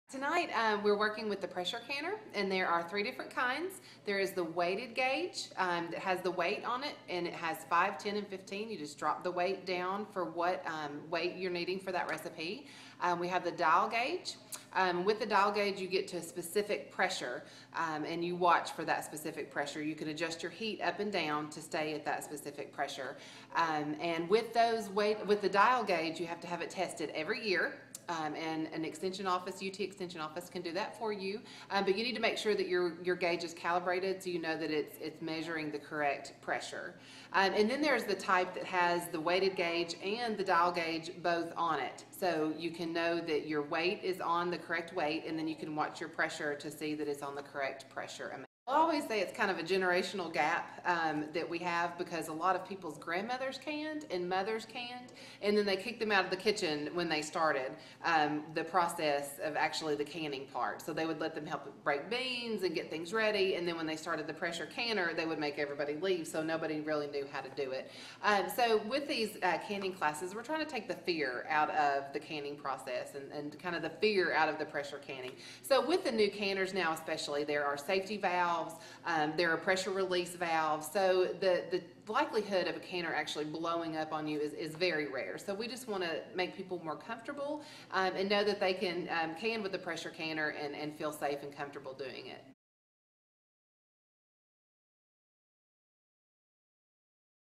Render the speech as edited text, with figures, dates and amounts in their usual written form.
Tonight we're working with the pressure canner, and there are three different kinds. There is the weighted gauge that has the weight on it, and it has 5, 10, and 15. You just drop the weight down for what weight you're needing for that recipe. We have the dial gauge. With the dial gauge you get to a specific pressure, and you watch for that specific pressure. You can adjust your heat up and down to stay at that specific pressure. And with the dial gauge, you have to have it tested every year. And an extension office, UT extension office, can do that for you. But you need to make sure that your gauge is calibrated so you know that it's measuring the correct pressure. And then there's the type that has the weighted gauge and the dial gauge both on it. So you can know that your weight is on the correct weight, and then you can watch your pressure to see that it's on the correct pressure amount. I always say it's kind of a generational gap that we have, because a lot of people's grandmothers canned and mothers canned, and then they kicked them out of the kitchen when they started the process of actually the canning part. So they would let them help break beans and get things ready, and then when they started the pressure canner, they would make everybody leave, so nobody really knew how to do it. So with these canning classes, we're trying to take the fear out of the canning process and kind of the fear out of the pressure canning. So with the new canners now especially, there are safety valves. There are pressure release valves, so the likelihood of a canner actually blowing up on you is very rare. So we just want to make people more comfortable and know that they can with the pressure canner and feel safe and comfortable doing it.